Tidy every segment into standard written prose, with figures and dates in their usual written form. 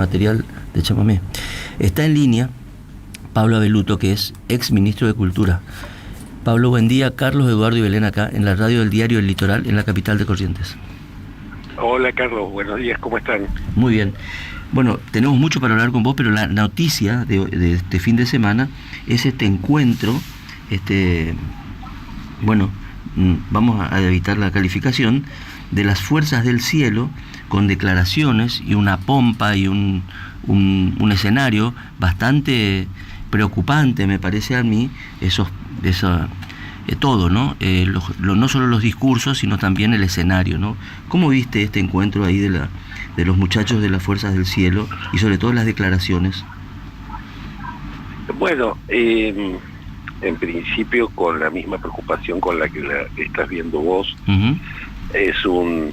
material de chamamé. Está en línea Pablo Abeluto, que es ex ministro de Cultura. Pablo, buen día. Carlos, Eduardo y Belén acá, en la radio del diario El Litoral, en la capital de Corrientes. Hola Carlos, buenos días, ¿cómo están? Muy bien. Bueno, tenemos mucho para hablar con vos, pero la noticia de este fin de semana es este encuentro, vamos a evitar la calificación, de las fuerzas del cielo, con declaraciones y una pompa y un escenario bastante preocupante, me parece a mí, todo, ¿no? No solo los discursos, sino también el escenario, ¿no? ¿Cómo viste este encuentro ahí de los muchachos de las fuerzas del cielo y sobre todo las declaraciones? Bueno, en principio con la misma preocupación con la que estás viendo vos. Uh-huh. Es un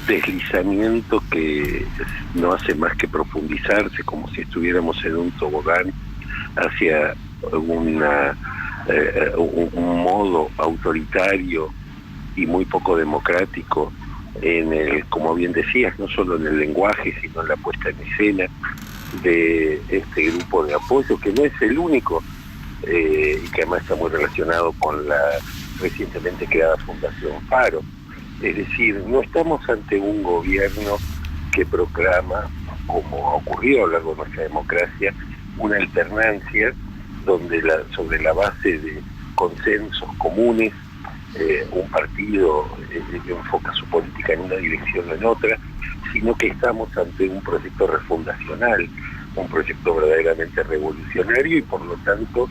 deslizamiento que no hace más que profundizarse, como si estuviéramos en un tobogán hacia un modo autoritario y muy poco democrático en el, como bien decías, no solo en el lenguaje, sino en la puesta en escena de este grupo de apoyo, que no es el único, y que además está muy relacionado con la recientemente creada Fundación Faro. Es decir, no estamos ante un gobierno que proclama, como ha ocurrido a lo largo de nuestra democracia, una alternancia donde sobre la base de consensos comunes, un partido enfoca su política en una dirección o en otra, sino que estamos ante un proyecto refundacional, un proyecto verdaderamente revolucionario y por lo tanto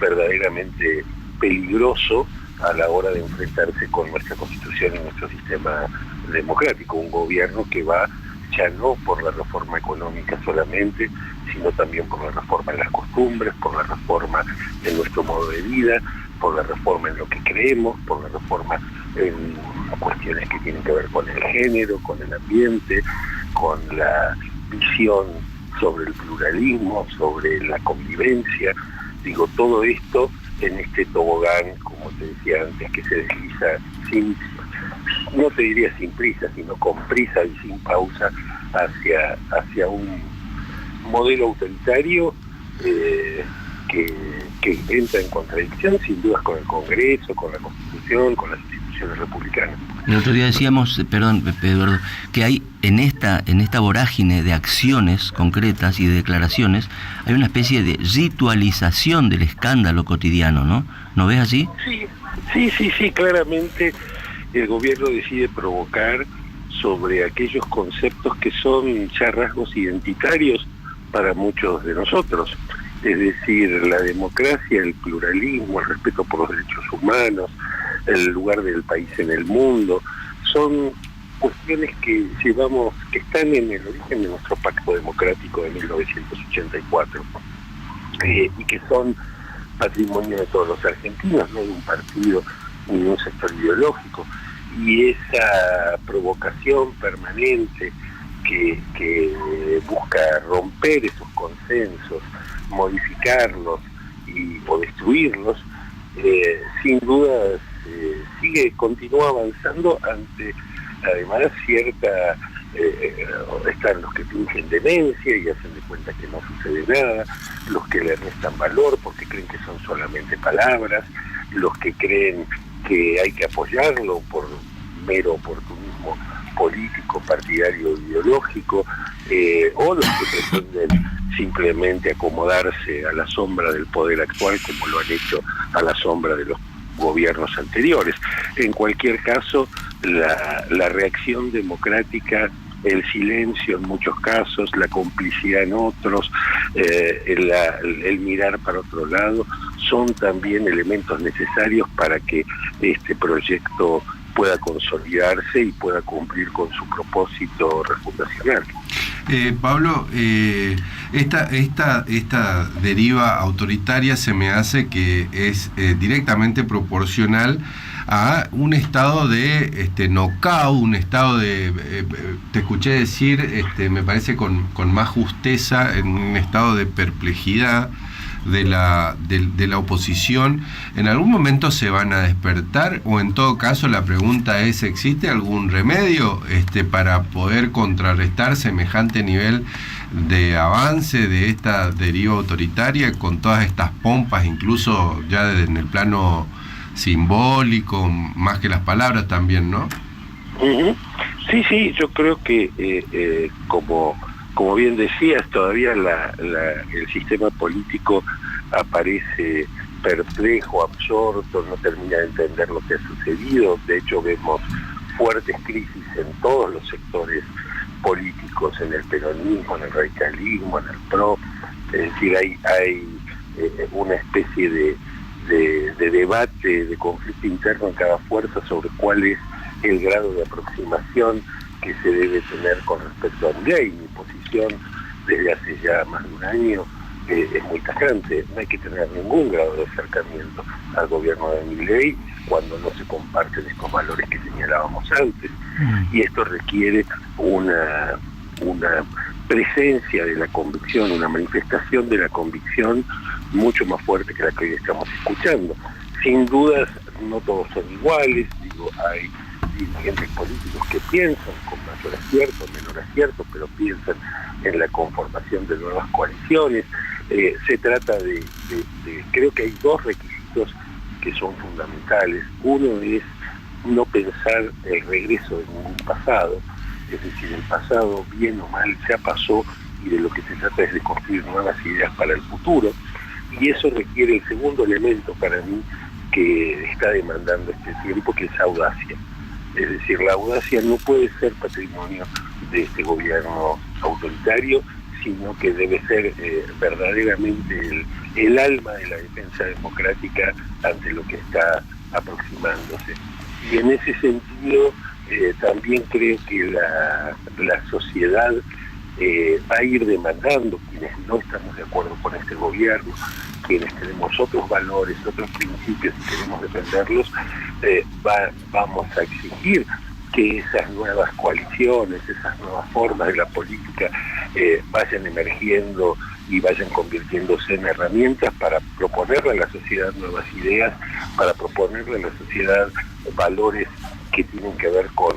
verdaderamente peligroso a la hora de enfrentarse con nuestra Constitución y nuestro sistema democrático, un gobierno que va ya no por la reforma económica solamente, sino también por la reforma en las costumbres, por la reforma en nuestro modo de vida, por la reforma en lo que creemos, por la reforma en cuestiones que tienen que ver con el género, con el ambiente, con la visión sobre el pluralismo, sobre la convivencia. Digo, todo esto en este tobogán, como te decía antes, que se desliza no te diría sin prisa, sino con prisa y sin pausa hacia un modelo autoritario que entra en contradicción sin dudas con el Congreso, con la Constitución, con las instituciones republicanas. El otro día decíamos, perdón, Eduardo, que hay en esta vorágine de acciones concretas y de declaraciones, hay una especie de ritualización del escándalo cotidiano, ¿no? ¿No ves así? Sí, claramente el gobierno decide provocar sobre aquellos conceptos que son ya rasgos identitarios para muchos de nosotros. Es decir, la democracia, el pluralismo, el respeto por los derechos humanos, el lugar del país en el mundo, son cuestiones que están en el origen de nuestro pacto democrático de 1984 y que son patrimonio de todos los argentinos, no de un partido ni de un sector ideológico. Y esa provocación permanente que busca romper esos consensos, modificarlos o destruirlos, sin duda continúa avanzando ante, además, están los que fingen demencia y hacen de cuenta que no sucede nada, los que le restan valor porque creen que son solamente palabras, los que creen que hay que apoyarlo por mero oportunismo político, partidario, ideológico, o los que pretenden simplemente acomodarse a la sombra del poder actual como lo han hecho a la sombra de los gobiernos anteriores. En cualquier caso, la reacción democrática, el silencio en muchos casos, la complicidad en otros, el mirar para otro lado, son también elementos necesarios para que este proyecto pueda consolidarse y pueda cumplir con su propósito refundacional. Pablo, esta deriva autoritaria se me hace que es directamente proporcional a un estado de knockout, un estado de, te escuché decir, me parece con más justeza, en un estado de perplejidad de la oposición. ¿En algún momento se van a despertar? O en todo caso la pregunta es, ¿existe algún remedio para poder contrarrestar semejante nivel de avance de esta deriva autoritaria con todas estas pompas, incluso ya en el plano simbólico, más que las palabras también, ¿no? Uh-huh. Sí, yo creo que como bien decías, todavía el sistema político aparece perplejo, absorto, no termina de entender lo que ha sucedido. De hecho, vemos fuertes crisis en todos los sectores políticos, en el peronismo, en el radicalismo, en el PRO. Es decir, hay una especie de debate, de conflicto interno en cada fuerza sobre cuál es el grado de aproximación que se debe tener con respecto a Milei. Mi posición desde hace ya más de un año es muy tajante. No hay que tener ningún grado de acercamiento al gobierno de Milei cuando no se comparten estos valores que señalábamos antes. Y esto requiere una presencia de la convicción, una manifestación de la convicción mucho más fuerte que la que hoy estamos escuchando. Sin dudas, no todos son iguales, hay dirigentes políticos que piensan con mayor acierto, menor acierto, pero piensan en la conformación de nuevas coaliciones. Se trata creo que hay dos requisitos que son fundamentales. Uno es no pensar el regreso de ningún pasado, es decir, el pasado, bien o mal, ya pasó, y de lo que se trata es de construir nuevas ideas para el futuro, y eso requiere el segundo elemento para mí que está demandando este tiempo, que es audacia. Es decir, la audacia no puede ser patrimonio de este gobierno autoritario, sino que debe ser verdaderamente el alma de la defensa democrática ante lo que está aproximándose. Y en ese sentido, también creo que la sociedad va a ir demandando, quienes no estamos de acuerdo con este gobierno, quienes tenemos otros valores, otros principios y queremos defenderlos, vamos a exigir que esas nuevas coaliciones, esas nuevas formas de la política vayan emergiendo y vayan convirtiéndose en herramientas para proponerle a la sociedad nuevas ideas, para proponerle a la sociedad valores que tienen que ver con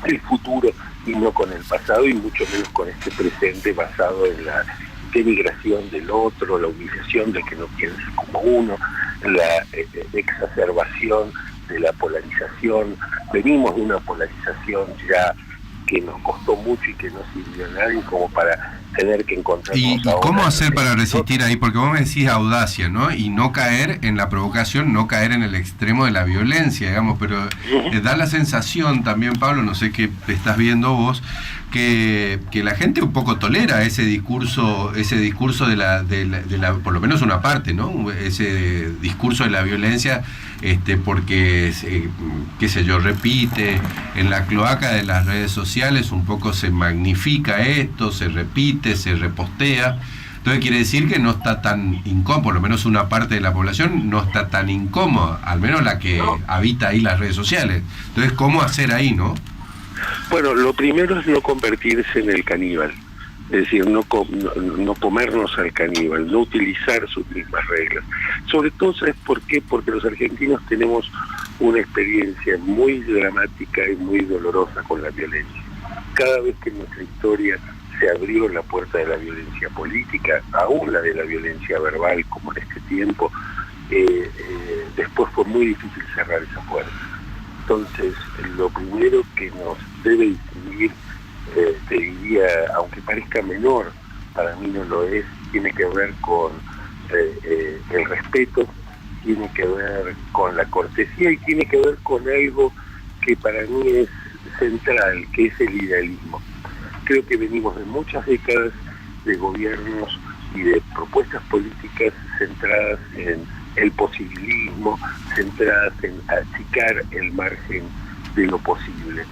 el futuro y no con el pasado, y mucho menos con este presente basado en la denigración del otro, la humillación del que no piensa como uno, la exacerbación de la polarización. Venimos de una polarización ya que nos costó mucho y que no sirvió a nadie como para tener que encontrarnos. ¿Y cómo hacer para resistir ahí? Porque vos me decís audacia, ¿no? Y no caer en la provocación, no caer en el extremo de la violencia, digamos, pero da la sensación también, Pablo, no sé qué estás viendo vos, que la gente un poco tolera ese discurso de la por lo menos una parte, ¿no? Ese discurso de la violencia, porque qué sé yo, repite en la cloaca de las redes sociales, un poco se magnifica esto, se repite, se repostea. Entonces quiere decir que no está tan incómodo, por lo menos una parte de la población no está tan incómoda, al menos la que habita ahí las redes sociales. Entonces, ¿cómo hacer ahí, no? Bueno, lo primero es no convertirse en el caníbal, es decir, no comernos al caníbal, no utilizar sus mismas reglas. Sobre todo, ¿sabes por qué? Porque los argentinos tenemos una experiencia muy dramática y muy dolorosa con la violencia. Cada vez que en nuestra historia se abrió la puerta de la violencia política, aún la de la violencia verbal, como en este tiempo, después fue muy difícil cerrar esa puerta. Entonces, lo primero que nos debe distinguir, te diría, aunque parezca menor, para mí no lo es, tiene que ver con el respeto, tiene que ver con la cortesía y tiene que ver con algo que para mí es central, que es el idealismo. Creo que venimos de muchas décadas de gobiernos y de propuestas políticas centradas en el posibilismo, centradas en achicar el margen de lo posible.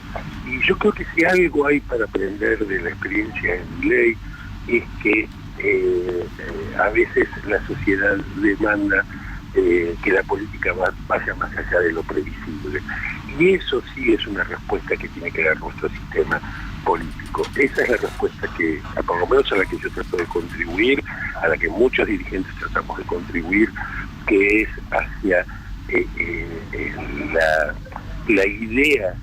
Y yo creo que si algo hay para aprender de la experiencia de Milei es que a veces la sociedad demanda que la política vaya más allá de lo previsible. Y eso sí es una respuesta que tiene que dar nuestro sistema político. Esa es la respuesta que, por lo menos a la que yo trato de contribuir, a la que muchos dirigentes tratamos de contribuir, que es hacia la idea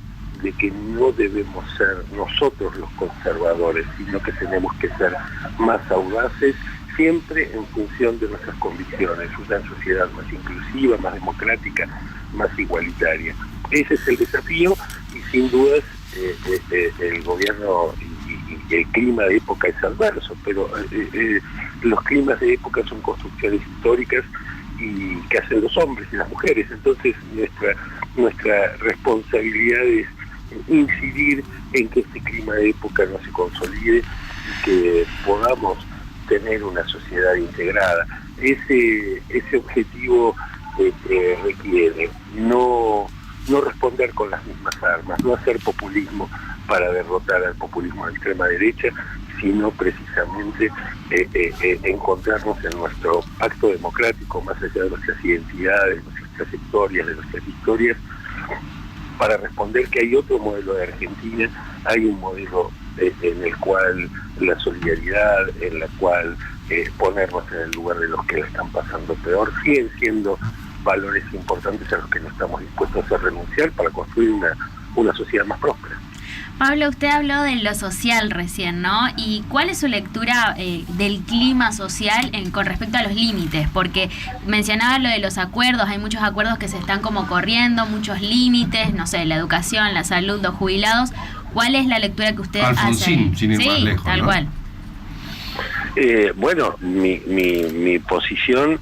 de que no debemos ser nosotros los conservadores, sino que tenemos que ser más audaces, siempre en función de nuestras convicciones, una sociedad más inclusiva, más democrática, más igualitaria. Ese es el desafío y sin dudas el gobierno y el clima de época es adverso, pero los climas de época son construcciones históricas y que hacen los hombres y las mujeres. Entonces nuestra responsabilidad es incidir en que este clima de época no se consolide y que podamos tener una sociedad integrada. Ese objetivo requiere no responder con las mismas armas, no hacer populismo para derrotar al populismo de la extrema derecha, sino precisamente encontrarnos en nuestro acto democrático, más allá de nuestras identidades, de nuestras trayectorias, de nuestras historias, para responder que hay otro modelo de Argentina, hay un modelo en el cual la solidaridad, en la cual ponernos en el lugar de los que la están pasando peor, siguen siendo valores importantes a los que no estamos dispuestos a renunciar para construir una sociedad más próspera. Pablo, usted habló de lo social recién, ¿no? ¿Y cuál es su lectura del clima social con respecto a los límites? Porque mencionaba lo de los acuerdos, hay muchos acuerdos que se están como corriendo, muchos límites, no sé, la educación, la salud, los jubilados. ¿Cuál es la lectura que usted Alfonsín, hace? Sin ir más lejos, tal ¿no? cual. Bueno, mi posición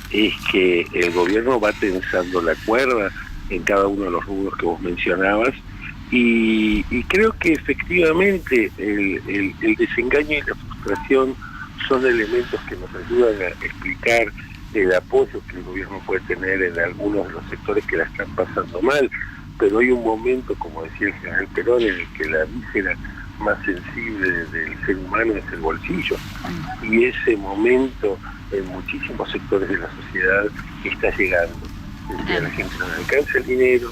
es que el gobierno va tensando la cuerda en cada uno de los rubros que vos mencionabas, y creo que efectivamente el desengaño y la frustración son elementos que nos ayudan a explicar el apoyo que el gobierno puede tener en algunos de los sectores que la están pasando mal, pero hay un momento, como decía el general Perón, en el que la víscera más sensible del ser humano es el bolsillo, y ese momento en muchísimos sectores de la sociedad está llegando. A la gente no le alcanza el dinero,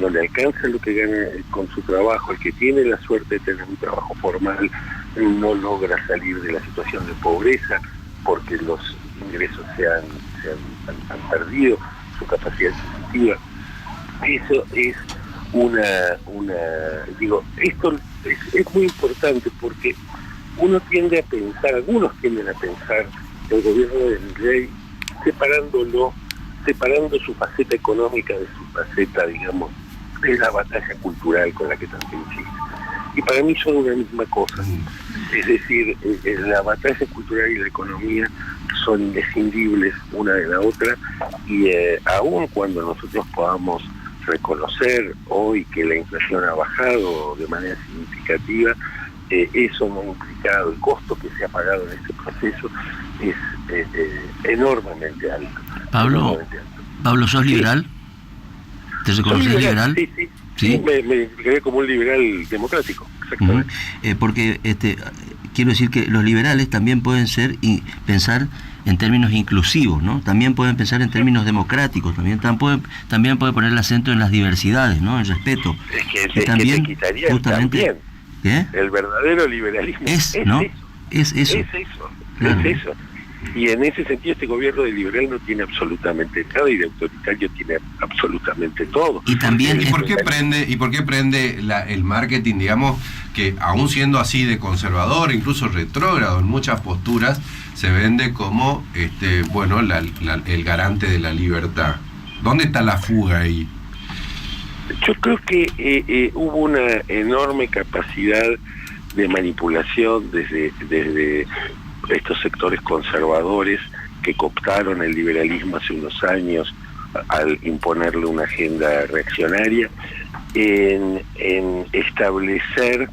no le alcanza lo que gana con su trabajo. El que tiene la suerte de tener un trabajo formal no logra salir de la situación de pobreza porque los ingresos han perdido su capacidad adquisitiva. Eso es esto es muy importante porque algunos tienden a pensar el gobierno de Milei separando su faceta económica de su faceta, digamos, de la batalla cultural con la que tanto insiste. Y para mí son una misma cosa. Es decir, la batalla cultural y la economía son indescindibles una de la otra, y aun cuando nosotros podamos reconocer hoy que la inflación ha bajado de manera significativa, eso no ha implicado, el costo que se ha pagado en este proceso es enormemente alto. Pablo, ¿sos liberal? ¿Te reconoces liberal? Sí. ¿Sí? Me quedé como un liberal democrático, exactamente. Porque quiero decir que los liberales también pueden ser y pensar en términos inclusivos, ¿no? También pueden pensar en términos democráticos, también puede poner el acento en las diversidades, ¿no? En respeto. Es que también te quitaría justamente también. ¿Qué? El verdadero liberalismo es ¿no? Es eso. Claro. Es eso. Y en ese sentido este gobierno de liberal no tiene absolutamente nada y de autoritario tiene absolutamente todo. Y también ¿Y por qué prende el marketing, digamos, que aún siendo así de conservador, incluso retrógrado en muchas posturas, se vende como el garante de la libertad? ¿Dónde está la fuga ahí? Yo creo que hubo una enorme capacidad de manipulación desde estos sectores conservadores que cooptaron el liberalismo hace unos años al imponerle una agenda reaccionaria, en establecer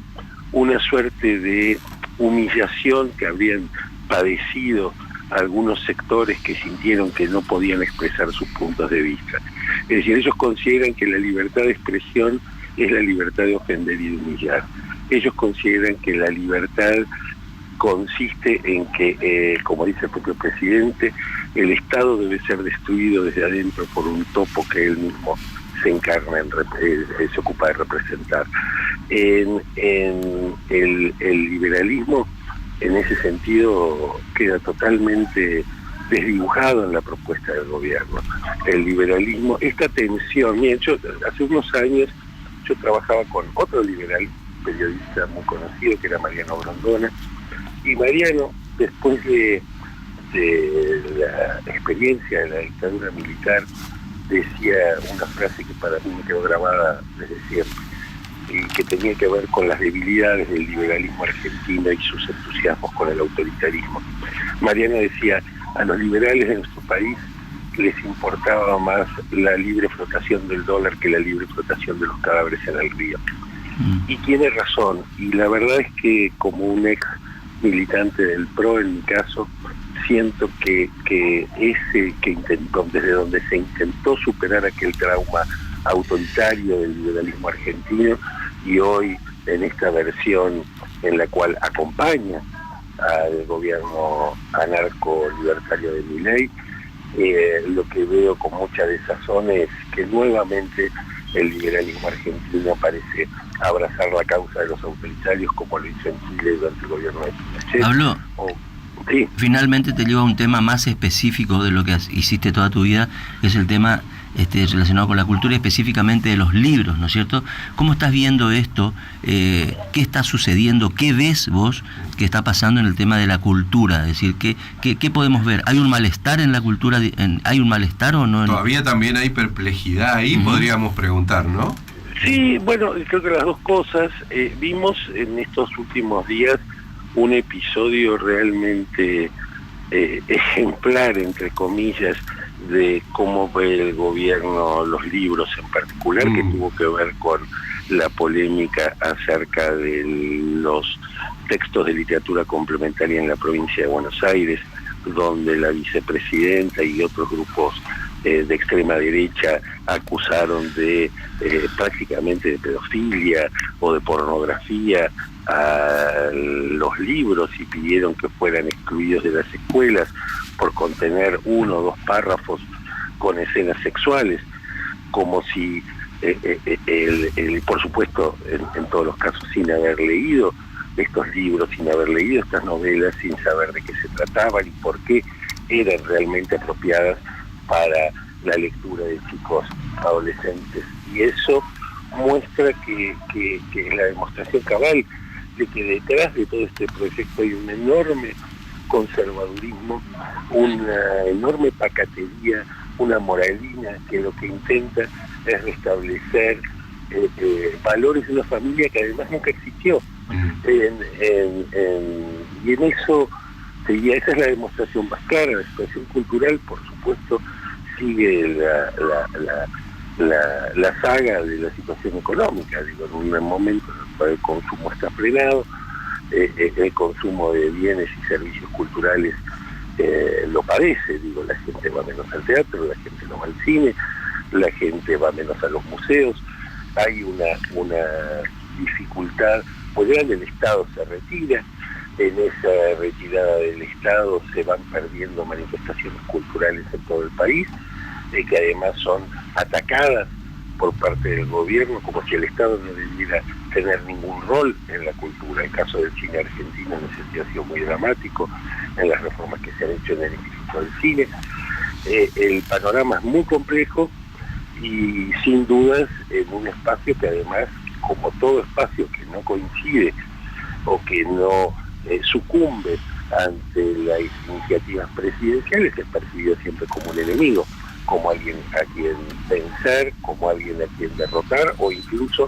una suerte de humillación que habrían padecido algunos sectores que sintieron que no podían expresar sus puntos de vista. Es decir, ellos consideran que la libertad de expresión es la libertad de ofender y de humillar. Ellos consideran que la libertad consiste en que, como dice el propio presidente, el Estado debe ser destruido desde adentro por un topo que él mismo se ocupa de representar. El liberalismo, en ese sentido, queda totalmente desdibujado en la propuesta del gobierno. El liberalismo, esta tensión, miren, yo hace unos años yo trabajaba con otro liberal, periodista muy conocido, que era Mariano Grondona, y Mariano, después de la experiencia de la dictadura militar, decía una frase que para mí me quedó grabada desde siempre, y que tenía que ver con las debilidades del liberalismo argentino y sus entusiasmos con el autoritarismo. Mariano decía, a los liberales de nuestro país les importaba más la libre flotación del dólar que la libre flotación de los cadáveres en el río. Y tiene razón, y la verdad es que como un ex militante del PRO, en mi caso, siento que ese que intentó, desde donde se intentó superar aquel trauma autoritario del liberalismo argentino, y hoy en esta versión en la cual acompaña al gobierno anarco-libertario de Milei, lo que veo con mucha desazón es que nuevamente el liberalismo argentino parece abrazar la causa de los autoritarios, como lo hizo en Chile durante el gobierno de Pinochet. Pablo, sí. Finalmente te llevo a un tema más específico de lo que hiciste toda tu vida, que es el tema relacionado con la cultura y específicamente de los libros, ¿no es cierto? ¿Cómo estás viendo esto? ¿Qué está sucediendo? ¿Qué ves vos que está pasando en el tema de la cultura? Es decir, ¿qué podemos ver? ¿Hay un malestar en la cultura? ¿Hay un malestar o no? Todavía también hay perplejidad ahí, podríamos preguntar, ¿no? Sí, bueno, creo que las dos cosas. Vimos en estos últimos días un episodio realmente ejemplar, entre comillas, de cómo ve el gobierno los libros en particular, que tuvo que ver con la polémica acerca de los textos de literatura complementaria en la provincia de Buenos Aires, donde la vicepresidenta y otros grupos de extrema derecha acusaron de prácticamente de pedofilia o de pornografía a los libros y pidieron que fueran excluidos de las escuelas por contener 1 o 2 párrafos con escenas sexuales, como si por supuesto en todos los casos sin haber leído estos libros, sin haber leído estas novelas, sin saber de qué se trataban y por qué eran realmente apropiadas para la lectura de chicos adolescentes. Y eso muestra que es la demostración cabal de que detrás de todo este proyecto hay un enorme conservadurismo, una enorme pacatería, una moralina que lo que intenta es restablecer valores de una familia que además nunca existió. Y en eso, esa es la demostración más clara. La situación cultural, por supuesto, sigue la saga de la situación económica. Digo, en un momento en el cual el consumo está frenado, el consumo de bienes y servicios culturales lo padece. Digo, la gente va menos al teatro, la gente no va al cine, la gente va menos a los museos. Hay una dificultad muy grande. El Estado se retira. En esa retirada del Estado se van perdiendo manifestaciones culturales en todo el país, que además son atacadas por parte del gobierno, como si el Estado no debiera tener ningún rol en la cultura. El caso del cine argentino en ese sentido ha sido muy dramático, en las reformas que se han hecho en el Instituto del Cine. El panorama es muy complejo y sin dudas en un espacio que además, como todo espacio que no coincide o que no sucumbe ante las iniciativas presidenciales, es percibido siempre como un enemigo, como alguien a quien vencer, como alguien a quien derrotar o incluso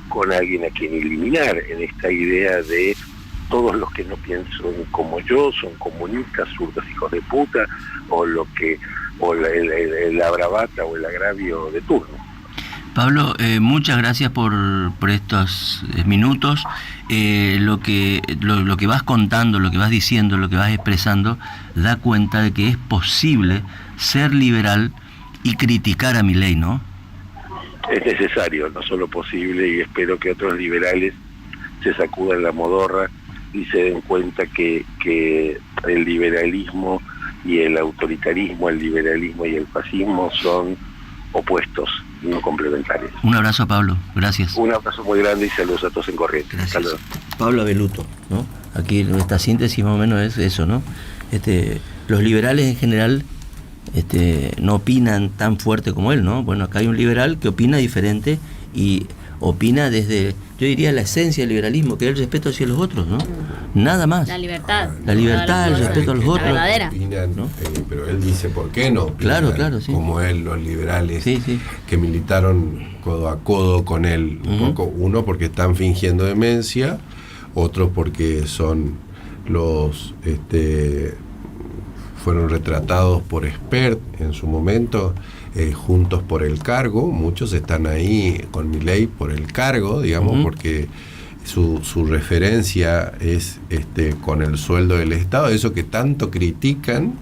con alguien a quien eliminar, en esta idea de todos los que no piensan como yo son comunistas, zurdos, hijos de puta, o la bravata o el agravio de turno. Pablo, muchas gracias por estos minutos. Lo que vas contando, lo que vas diciendo, lo que vas expresando, da cuenta de que es posible ser liberal y criticar a Milei, ¿no? Es necesario, no solo posible, y espero que otros liberales se sacudan la modorra y se den cuenta que el liberalismo y el autoritarismo, el liberalismo y el fascismo son opuestos, no complementarios. Un abrazo, Pablo, gracias. Un abrazo muy grande y saludos a todos en Corrientes. Gracias. Pablo Abeluto, ¿no? Aquí nuestra síntesis más o menos es eso, ¿no? Los liberales en general no opinan tan fuerte como él, ¿no? Bueno, acá hay un liberal que opina diferente y opina desde, yo diría, la esencia del liberalismo, que es el respeto hacia los otros, ¿no? Nada más. La libertad. La libertad, el respeto a los otros. Verdadera. Opinan, ¿no? Pero él dice por qué no opinan, Claro, claro, sí. como él, los liberales Sí, sí. que militaron codo a codo con él. Un Ujú. poco, uno porque están fingiendo demencia, otros porque son los fueron retratados por Spert en su momento, Juntos por el Cargo. Muchos están ahí con Milei por el cargo, digamos, Ujú. porque su referencia es con el sueldo del Estado, eso que tanto critican.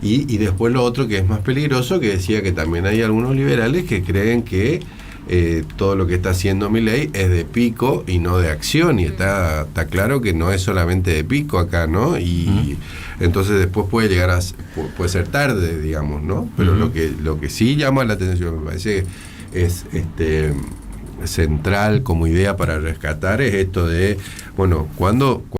Y después lo otro que es más peligroso, que decía que también hay algunos liberales que creen que todo lo que está haciendo Milei es de pico y no de acción, y está claro que no es solamente de pico acá, ¿no? Y entonces después puede llegar puede ser tarde, digamos, ¿no? Pero lo que sí llama la atención, me parece, es central como idea para rescatar, es esto de, bueno, ¿cuándo